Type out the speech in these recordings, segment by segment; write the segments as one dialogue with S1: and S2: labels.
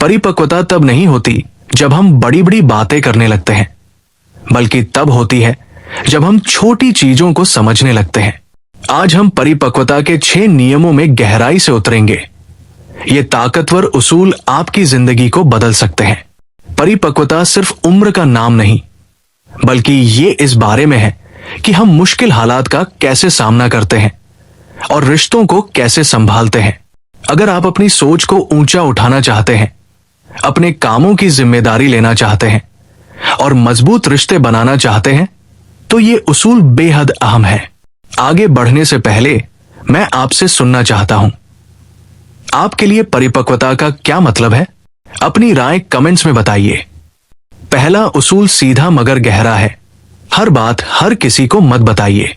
S1: परिपक्वता तब नहीं होती जब हम बड़ी बड़ी बातें करने लगते हैं, बल्कि तब होती है जब हम छोटी चीजों को समझने लगते हैं। आज हम परिपक्वता के 6 नियमों में गहराई से उतरेंगे। ये ताकतवर उसूल आपकी जिंदगी को बदल सकते हैं। परिपक्वता सिर्फ उम्र का नाम नहीं, बल्कि ये इस बारे में है कि हम मुश्किल हालात का कैसे सामना करते हैं और रिश्तों को कैसे संभालते हैं। अगर आप अपनी सोच को ऊंचा उठाना चाहते हैं, अपने कामों की जिम्मेदारी लेना चाहते हैं और मजबूत रिश्ते बनाना चाहते हैं, तो ये उसूल बेहद अहम है। आगे बढ़ने से पहले मैं आपसे सुनना चाहता हूं, आपके लिए परिपक्वता का क्या मतलब है? अपनी राय कमेंट्स में बताइए। पहला उसूल सीधा मगर गहरा है। हर बात हर किसी को मत बताइए।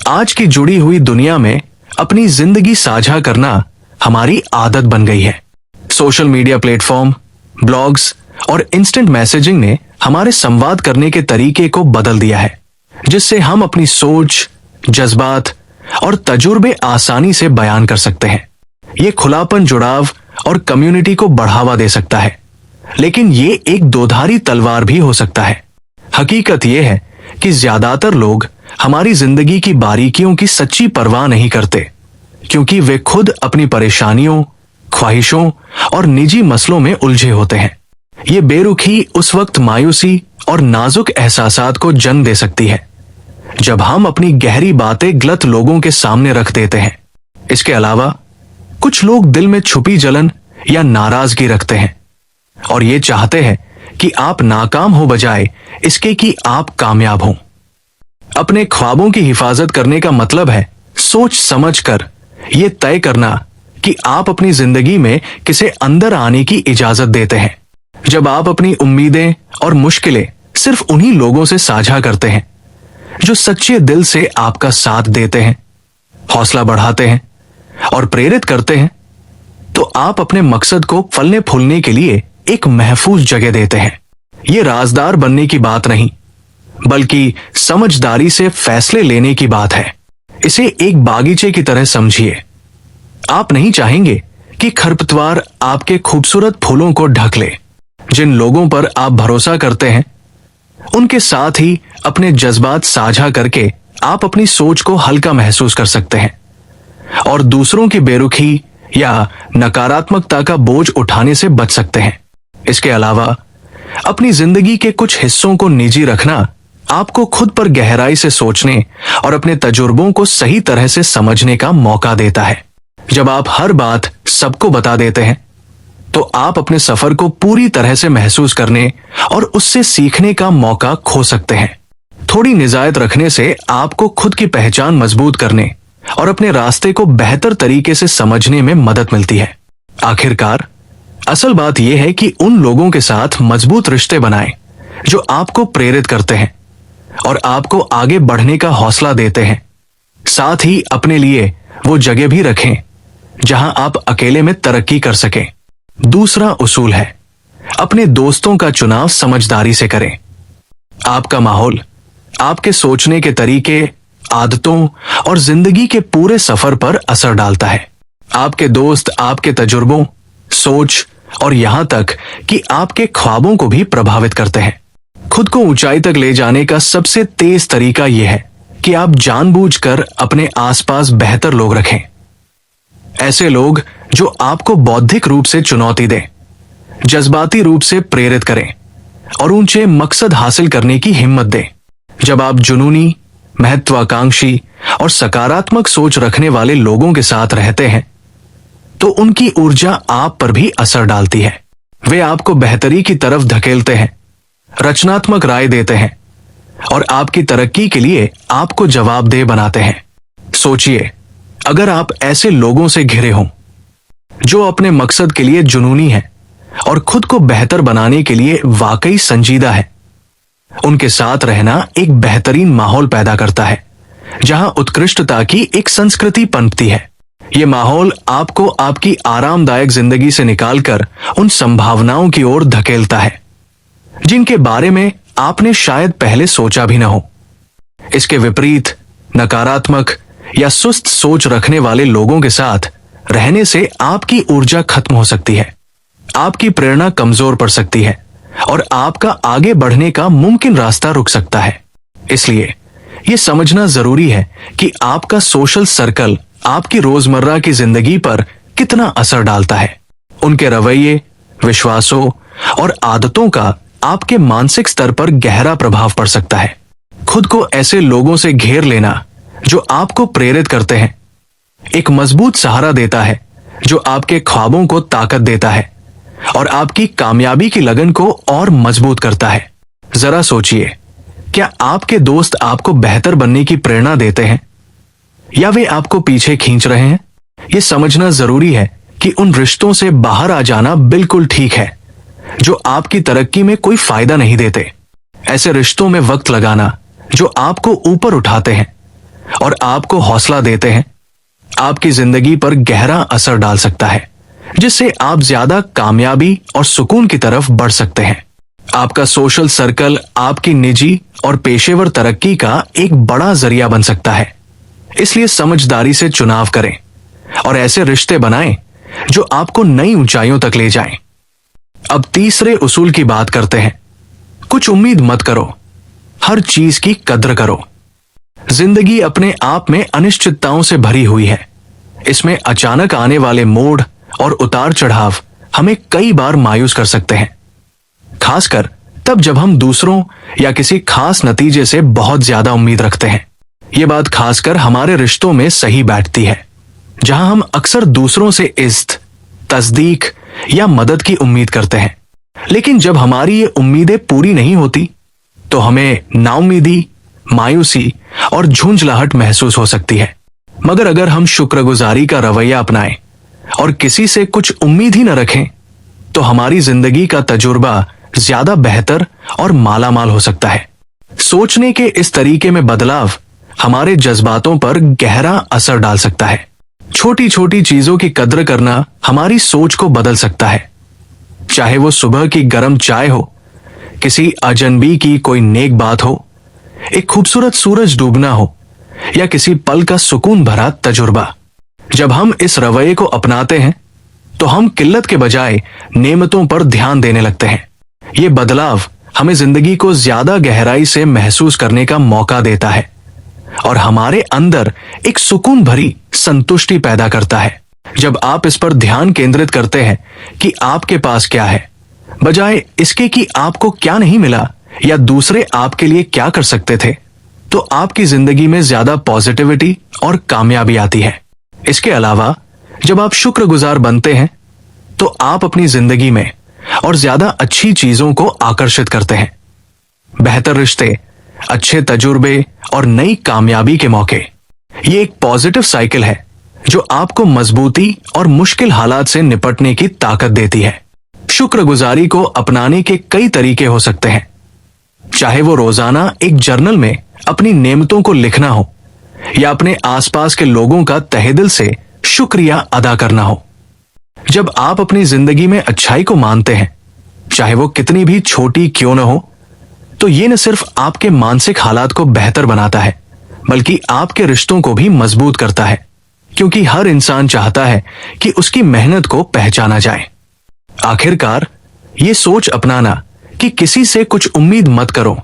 S1: आज की जुड़ी हुई दुनिया में अपनी जिंदगी साझा करना हमारी आदत बन गई है। सोशल मीडिया प्लेटफॉर्म, ब्लॉग्स और इंस्टेंट मैसेजिंग ने हमारे संवाद करने के तरीके को बदल दिया है, जिससे हम अपनी सोच, जज्बात और तजुर्बे आसानी से बयान कर सकते हैं। ये खुलापन जुड़ाव और कम्युनिटी को बढ़ावा दे सकता है, लेकिन ये एक दोधारी तलवार भी हो सकता है। हकीकत यह है कि ज्यादातर लोग हमारी जिंदगी की बारीकियों की सच्ची परवाह नहीं करते, क्योंकि वे खुद अपनी परेशानियों, ख्वाहिशों और निजी मसलों में उलझे होते हैं। ये बेरुखी उस वक्त मायूसी और नाजुक एहसासात को जन्म दे सकती है जब हम अपनी गहरी बातें गलत लोगों के सामने रख देते हैं। इसके अलावा कुछ लोग दिल में छुपी जलन या नाराजगी रखते हैं और ये चाहते हैं कि आप नाकाम हो बजाय इसके कि आप कामयाब हो। अपने ख्वाबों की हिफाजत करने का मतलब है सोच समझकर यह तय करना कि आप अपनी जिंदगी में किसे अंदर आने की इजाजत देते हैं। जब आप अपनी उम्मीदें और मुश्किलें सिर्फ उन्हीं लोगों से साझा करते हैं जो सच्चे दिल से आपका साथ देते हैं, हौसला बढ़ाते हैं और प्रेरित करते हैं, तो आप अपने मकसद को फलने फूलने के लिए एक महफूज जगह देते हैं। ये राजदार बनने की बात नहीं, बल्कि समझदारी से फैसले लेने की बात है। इसे एक बागीचे की तरह समझिए। आप नहीं चाहेंगे कि खरपतवार आपके खूबसूरत फूलों को ढक ले। जिन लोगों पर आप भरोसा करते हैं, उनके साथ ही अपने जज्बात साझा करके आप अपनी सोच को हल्का महसूस कर सकते हैं और दूसरों की बेरुखी या नकारात्मकता का बोझ उठाने से बच सकते हैं। इसके अलावा अपनी जिंदगी के कुछ हिस्सों को निजी रखना आपको खुद पर गहराई से सोचने और अपने तजुर्बों को सही तरह से समझने का मौका देता है। जब आप हर बात सबको बता देते हैं, तो आप अपने सफर को पूरी तरह से महसूस करने और उससे सीखने का मौका खो सकते हैं। थोड़ी निजायत रखने से आपको खुद की पहचान मजबूत करने और अपने रास्ते को बेहतर तरीके से समझने में मदद मिलती है। आखिरकार असल बात यह है कि उन लोगों के साथ मजबूत रिश्ते बनाएं जो आपको प्रेरित करते हैं और आपको आगे बढ़ने का हौसला देते हैं। साथ ही अपने लिए वो जगह भी रखें जहां आप अकेले में तरक्की कर सकें। दूसरा उसूल है, अपने दोस्तों का चुनाव समझदारी से करें। आपका माहौल आपके सोचने के तरीके, आदतों और जिंदगी के पूरे सफर पर असर डालता है। आपके दोस्त आपके तजुर्बों, सोच और यहां तक कि आपके ख्वाबों को भी प्रभावित करते हैं। खुद को ऊंचाई तक ले जाने का सबसे तेज तरीका यह है कि आप जानबूझकर अपने आसपास बेहतर लोग रखें। ऐसे लोग जो आपको बौद्धिक रूप से चुनौती दें, जज्बाती रूप से प्रेरित करें और ऊंचे मकसद हासिल करने की हिम्मत दें। जब आप जुनूनी, महत्वाकांक्षी और सकारात्मक सोच रखने वाले लोगों के साथ रहते हैं, तो उनकी ऊर्जा आप पर भी असर डालती है। वे आपको बेहतरी की तरफ धकेलते हैं, रचनात्मक राय देते हैं और आपकी तरक्की के लिए आपको जवाबदेह बनाते हैं। सोचिए, अगर आप ऐसे लोगों से घिरे हों जो अपने मकसद के लिए जुनूनी है और खुद को बेहतर बनाने के लिए वाकई संजीदा है, उनके साथ रहना एक बेहतरीन माहौल पैदा करता है जहां उत्कृष्टता की एक संस्कृति पनपती है। यह माहौल आपको आपकी आरामदायक जिंदगी से निकालकर उन संभावनाओं की ओर धकेलता है जिनके बारे में आपने शायद पहले सोचा भी न हो। इसके विपरीत नकारात्मक या सुस्त सोच रखने वाले लोगों के साथ रहने से आपकी ऊर्जा खत्म हो सकती है आपकी प्रेरणा कमजोर पड़ सकती है और आपका आगे बढ़ने का मुमकिन रास्ता रुक सकता है। इसलिए यह समझना जरूरी है कि आपका सोशल सर्कल आपकी रोजमर्रा की जिंदगी पर कितना असर डालता है। उनके रवैये, विश्वासों और आदतों का आपके मानसिक स्तर पर गहरा प्रभाव पड़ सकता है। खुद को ऐसे लोगों से घेर लेना जो आपको प्रेरित करते हैं, एक मजबूत सहारा देता है जो आपके ख्वाबों को ताकत देता है और आपकी कामयाबी की लगन को और मजबूत करता है। जरा सोचिए, क्या आपके दोस्त आपको बेहतर बनने की प्रेरणा देते हैं या वे आपको पीछे खींच रहे हैं? यह समझना जरूरी है कि उन रिश्तों से बाहर आ जाना बिल्कुल ठीक है जो आपकी तरक्की में कोई फायदा नहीं देते। ऐसे रिश्तों में वक्त लगाना जो आपको ऊपर उठाते हैं और आपको हौसला देते हैं, आपकी जिंदगी पर गहरा असर डाल सकता है, जिससे आप ज्यादा कामयाबी और सुकून की तरफ बढ़ सकते हैं। आपका सोशल सर्कल आपकी निजी और पेशेवर तरक्की का एक बड़ा जरिया बन सकता है। इसलिए समझदारी से चुनाव करें और ऐसे रिश्ते बनाएं जो आपको नई ऊंचाइयों तक ले जाएं। अब तीसरे उसूल की बात करते हैं। कुछ उम्मीद मत करो, हर चीज की कद्र करो। जिंदगी अपने आप में अनिश्चितताओं से भरी हुई है। इसमें अचानक आने वाले मोड़ और उतार चढ़ाव हमें कई बार मायूस कर सकते हैं, खासकर तब जब हम दूसरों या किसी खास नतीजे से बहुत ज्यादा उम्मीद रखते हैं। ये बात खासकर हमारे रिश्तों में सही बैठती है, जहां हम अक्सर दूसरों से इज्जत, तस्दीक या मदद की उम्मीद करते हैं। लेकिन जब हमारी ये उम्मीदें पूरी नहीं होती तो हमें नाउम्मीदी, मायूसी और झुंझलाहट महसूस हो सकती है। मगर अगर हम शुक्रगुजारी का रवैया अपनाएं और किसी से कुछ उम्मीद ही न रखें तो हमारी जिंदगी का तजुर्बा ज्यादा बेहतर और मालामाल हो सकता है। सोचने के इस तरीके में बदलाव हमारे जज्बातों पर गहरा असर डाल सकता है। छोटी छोटी चीजों की कद्र करना हमारी सोच को बदल सकता है, चाहे वो सुबह की गर्म चाय हो, किसी अजनबी की कोई नेक बात हो, एक खूबसूरत सूरज डूबना हो या किसी पल का सुकून भरा तजुर्बा। जब हम इस रवैये को अपनाते हैं तो हम किल्लत के बजाय नेमतों पर ध्यान देने लगते हैं। ये बदलाव हमें जिंदगी को ज्यादा गहराई से महसूस करने का मौका देता है और हमारे अंदर एक सुकून भरी संतुष्टि पैदा करता है। जब आप इस पर ध्यान केंद्रित करते हैं कि आपके पास क्या है, बजाय इसके कि आपको क्या नहीं मिला या दूसरे आपके लिए क्या कर सकते थे, तो आपकी जिंदगी में ज्यादा पॉजिटिविटी और कामयाबी आती है। इसके अलावा जब आप शुक्रगुजार बनते हैं तो आप अपनी जिंदगी में और ज्यादा अच्छी चीजों को आकर्षित करते हैं। बेहतर रिश्ते, अच्छे तजुर्बे और नई कामयाबी के मौके। ये एक पॉजिटिव साइकिल है जो आपको मजबूती और मुश्किल हालात से निपटने की ताकत देती है। शुक्रगुजारी को अपनाने के कई तरीके हो सकते हैं, चाहे वो रोजाना एक जर्नल में अपनी नेमतों को लिखना हो या अपने आसपास के लोगों का तहे दिल से शुक्रिया अदा करना हो। जब आप अपनी जिंदगी में अच्छाई को मानते हैं, चाहे वो कितनी भी छोटी क्यों न हो, तो ये न सिर्फ आपके मानसिक हालात को बेहतर बनाता है, बल्कि आपके रिश्तों को भी मजबूत करता है, क्योंकि हर इंसान चाहता है कि उसकी मेहनत को पहचाना जाए। आखिरकार ये सोच अपनाना कि किसी से कुछ उम्मीद मत करो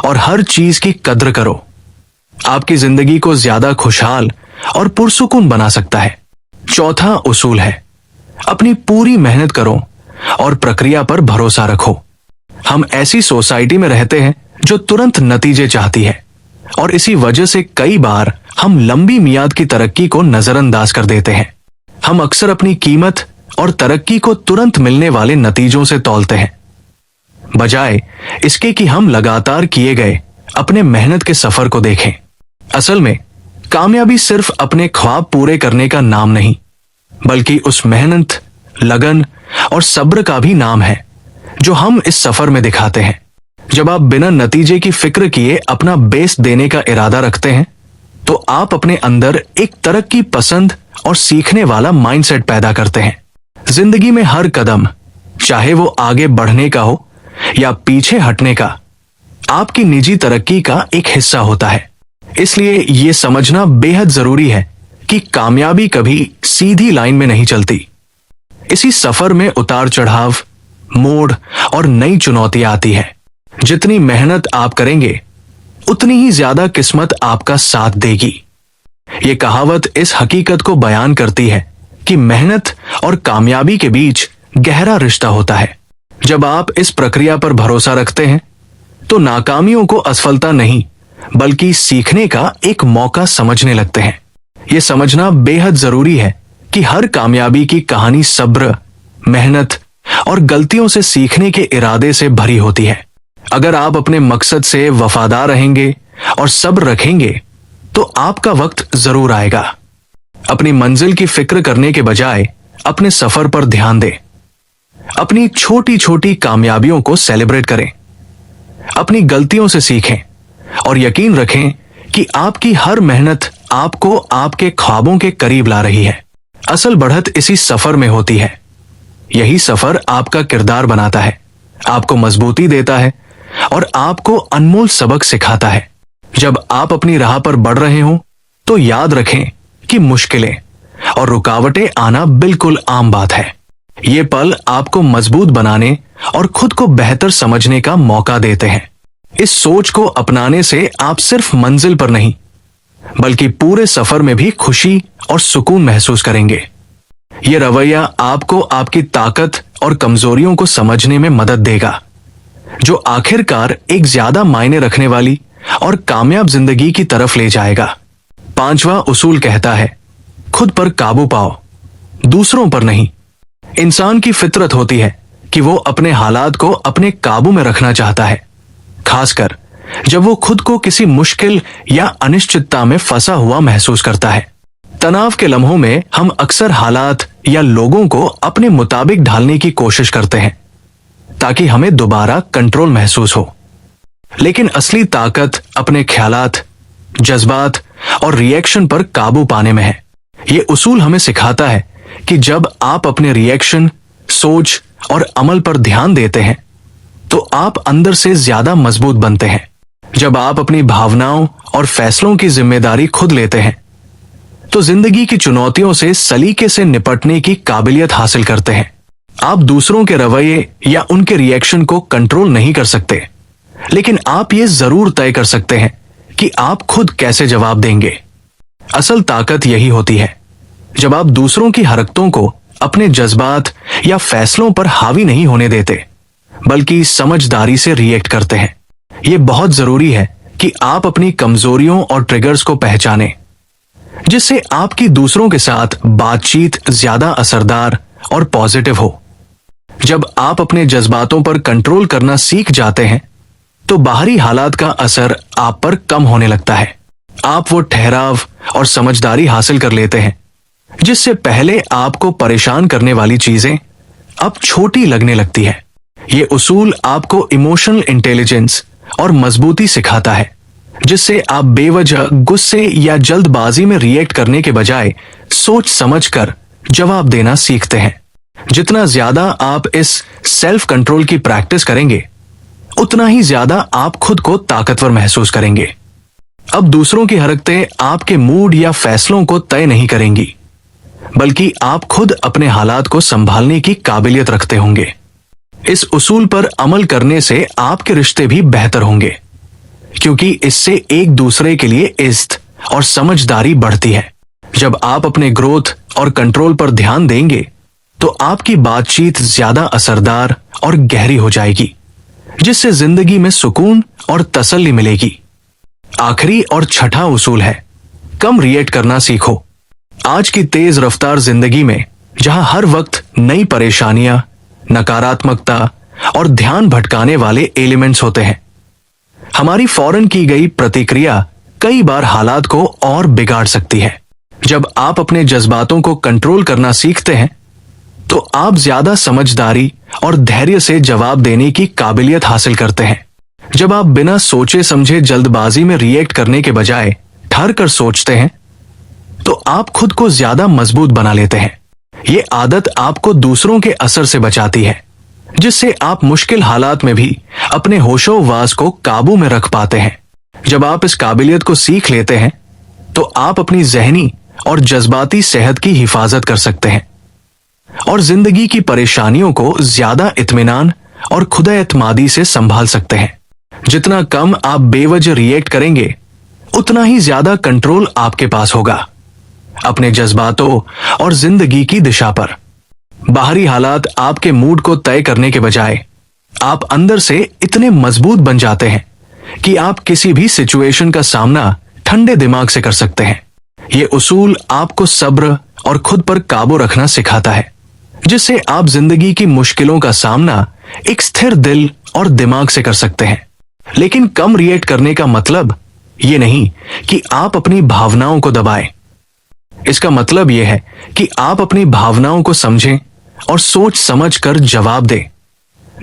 S1: और हर चीज की कद्र करो, आपकी जिंदगी को ज्यादा खुशहाल और पुरसुकून बना सकता है। चौथा उसूल है, अपनी पूरी मेहनत करो और प्रक्रिया पर भरोसा रखो। हम ऐसी सोसाइटी में रहते हैं जो तुरंत नतीजे चाहती है और इसी वजह से कई बार हम लंबी मियाद की तरक्की को नजरअंदाज कर देते हैं। हम अक्सर अपनी कीमत और तरक्की को तुरंत मिलने वाले नतीजों से तौलते हैं, बजाय इसके कि हम लगातार किए गए अपने मेहनत के सफर को देखें। असल में कामयाबी सिर्फ अपने ख्वाब पूरे करने का नाम नहीं, बल्कि उस मेहनत, लगन और सब्र का भी नाम है जो हम इस सफर में दिखाते हैं। जब आप बिना नतीजे की फिक्र किए अपना बेस्ट देने का इरादा रखते हैं तो आप अपने अंदर एक तरक्की पसंद और सीखने वाला माइंडसेट पैदा करते हैं। जिंदगी में हर कदम, चाहे वो आगे बढ़ने का हो या पीछे हटने का, आपकी निजी तरक्की का एक हिस्सा होता है। इसलिए ये समझना बेहद जरूरी है कि कामयाबी कभी सीधी लाइन में नहीं चलती। इसी सफर में उतार चढ़ाव, मोड़ और नई चुनौतियां आती है। जितनी मेहनत आप करेंगे उतनी ही ज्यादा किस्मत आपका साथ देगी। ये कहावत इस हकीकत को बयान करती है कि मेहनत और कामयाबी के बीच गहरा रिश्ता होता है। जब आप इस प्रक्रिया पर भरोसा रखते हैं तो नाकामियों को असफलता नहीं बल्कि सीखने का एक मौका समझने लगते हैं। यह समझना बेहद जरूरी है कि हर कामयाबी की कहानी सब्र, मेहनत और गलतियों से सीखने के इरादे से भरी होती है। अगर आप अपने मकसद से वफादार रहेंगे और सब्र रखेंगे तो आपका वक्त जरूर आएगा। अपनी मंजिल की फिक्र करने के बजाय अपने सफर पर ध्यान दें। अपनी छोटी छोटी कामयाबियों को सेलिब्रेट करें, अपनी गलतियों से सीखें और यकीन रखें कि आपकी हर मेहनत आपको आपके ख्वाबों के करीब ला रही है। असल बढ़त इसी सफर में होती है। यही सफर आपका किरदार बनाता है, आपको मजबूती देता है और आपको अनमोल सबक सिखाता है। जब आप अपनी राह पर बढ़ रहे हो तो याद रखें कि मुश्किलें और रुकावटें आना बिल्कुल आम बात है। ये पल आपको मजबूत बनाने और खुद को बेहतर समझने का मौका देते हैं। इस सोच को अपनाने से आप सिर्फ मंजिल पर नहीं बल्कि पूरे सफर में भी खुशी और सुकून महसूस करेंगे। ये रवैया आपको आपकी ताकत और कमजोरियों को समझने में मदद देगा, जो आखिरकार एक ज्यादा मायने रखने वाली और कामयाब जिंदगी की तरफ ले जाएगा। 5वां उसूल कहता है, खुद पर काबू पाओ, दूसरों पर नहीं। इंसान की फितरत होती है कि वो अपने हालात को अपने काबू में रखना चाहता है, खासकर जब वो खुद को किसी मुश्किल या अनिश्चितता में फंसा हुआ महसूस करता है। तनाव के लम्हों में हम अक्सर हालात या लोगों को अपने मुताबिक ढालने की कोशिश करते हैं ताकि हमें दोबारा कंट्रोल महसूस हो। लेकिन असली ताकत अपने ख्यालात, जज्बात और रिएक्शन पर काबू पाने में है। ये उसूल हमें सिखाता है कि जब आप अपने रिएक्शन, सोच और अमल पर ध्यान देते हैं तो आप अंदर से ज्यादा मजबूत बनते हैं। जब आप अपनी भावनाओं और फैसलों की जिम्मेदारी खुद लेते हैं तो जिंदगी की चुनौतियों से सलीके से निपटने की काबिलियत हासिल करते हैं। आप दूसरों के रवैये या उनके रिएक्शन को कंट्रोल नहीं कर सकते, लेकिन आप ये जरूर तय कर सकते हैं कि आप खुद कैसे जवाब देंगे। असल ताकत यही होती है जब आप दूसरों की हरकतों को अपने जज्बात या फैसलों पर हावी नहीं होने देते बल्कि समझदारी से रिएक्ट करते हैं। यह बहुत जरूरी है कि आप अपनी कमजोरियों और ट्रिगर्स को पहचानें, जिससे आपकी दूसरों के साथ बातचीत ज्यादा असरदार और पॉजिटिव हो। जब आप अपने जज्बातों पर कंट्रोल करना सीख जाते हैं तो बाहरी हालात का असर आप पर कम होने लगता है। आप वो ठहराव और समझदारी हासिल कर लेते हैं जिससे पहले आपको परेशान करने वाली चीजें अब छोटी लगने लगती है। ये उसूल आपको इमोशनल इंटेलिजेंस और मजबूती सिखाता है, जिससे आप बेवजह गुस्से या जल्दबाजी में रिएक्ट करने के बजाय सोच समझकर जवाब देना सीखते हैं। जितना ज्यादा आप इस सेल्फ कंट्रोल की प्रैक्टिस करेंगे उतना ही ज्यादा आप खुद को ताकतवर महसूस करेंगे। अब दूसरों की हरकतें आपके मूड या फैसलों को तय नहीं करेंगी, बल्कि आप खुद अपने हालात को संभालने की काबिलियत रखते होंगे। इस उसूल पर अमल करने से आपके रिश्ते भी बेहतर होंगे, क्योंकि इससे एक दूसरे के लिए इज्जत और समझदारी बढ़ती है। जब आप अपने ग्रोथ और कंट्रोल पर ध्यान देंगे तो आपकी बातचीत ज्यादा असरदार और गहरी हो जाएगी, जिससे जिंदगी में सुकून और तसल्ली मिलेगी। आखिरी और छठा उसूल है, कम रिएक्ट करना सीखो। आज की तेज रफ्तार जिंदगी में जहां हर वक्त नई परेशानियां, नकारात्मकता और ध्यान भटकाने वाले एलिमेंट्स होते हैं, हमारी फौरन की गई प्रतिक्रिया कई बार हालात को और बिगाड़ सकती है। जब आप अपने जज्बातों को कंट्रोल करना सीखते हैं तो आप ज्यादा समझदारी और धैर्य से जवाब देने की काबिलियत हासिल करते हैं। जब आप बिना सोचे समझे जल्दबाजी में रिएक्ट करने के बजाय ठहर कर सोचते हैं तो आप खुद को ज्यादा मजबूत बना लेते हैं। ये आदत आपको दूसरों के असर से बचाती है, जिससे आप मुश्किल हालात में भी अपने होशोवास को काबू में रख पाते हैं। जब आप इस काबिलियत को सीख लेते हैं तो आप अपनी जहनी और जज्बाती सेहत की हिफाजत कर सकते हैं, और जिंदगी की परेशानियों को ज्यादा इत्मीनान और खुद-ए-एतमादी से संभाल सकते हैं। जितना कम आप बेवजह रिएक्ट करेंगे, उतना ही ज्यादा कंट्रोल आपके पास होगा अपने जज्बातों और जिंदगी की दिशा पर। बाहरी हालात आपके मूड को तय करने के बजाय आप अंदर से इतने मजबूत बन जाते हैं कि आप किसी भी सिचुएशन का सामना ठंडे दिमाग से कर सकते हैं। ये उसूल आपको सब्र और खुद पर काबू रखना सिखाता है, जिससे आप जिंदगी की मुश्किलों का सामना एक स्थिर दिल और दिमाग से कर सकते हैं। लेकिन कम रिएक्ट करने का मतलब ये नहीं कि आप अपनी भावनाओं को दबाएं। इसका मतलब यह है कि आप अपनी भावनाओं को समझें और सोच समझ कर जवाब दें,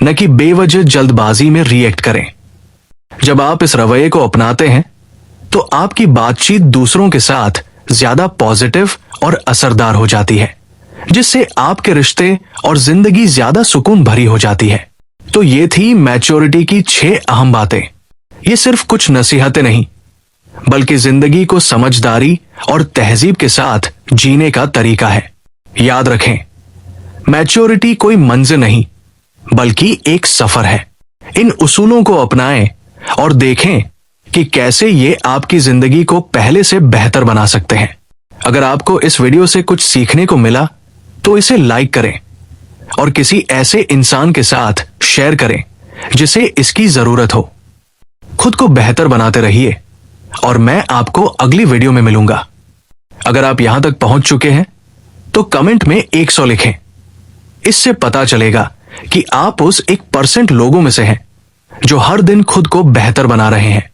S1: न कि बेवजह जल्दबाजी में रिएक्ट करें। जब आप इस रवैये को अपनाते हैं तो आपकी बातचीत दूसरों के साथ ज्यादा पॉजिटिव और असरदार हो जाती है, जिससे आपके रिश्ते और जिंदगी ज्यादा सुकून भरी हो जाती है। तो ये थी मैच्योरिटी की 6 अहम बातें। ये सिर्फ कुछ नसीहतें नहीं, बल्कि जिंदगी को समझदारी और तहजीब के साथ जीने का तरीका है। याद रखें, मैच्योरिटी कोई मंजिल नहीं, बल्कि एक सफर है। इन उसूलों को अपनाएं और देखें कि कैसे ये आपकी जिंदगी को पहले से बेहतर बना सकते हैं। अगर आपको इस वीडियो से कुछ सीखने को मिला तो इसे लाइक करें और किसी ऐसे इंसान के साथ शेयर करें जिसे इसकी जरूरत हो। खुद को बेहतर बनाते रहिए और मैं आपको अगली वीडियो में मिलूंगा। अगर आप यहां तक पहुंच चुके हैं तो कमेंट में 100 लिखें। इससे पता चलेगा कि आप उस 1% लोगों में से हैं जो हर दिन खुद को बेहतर बना रहे हैं।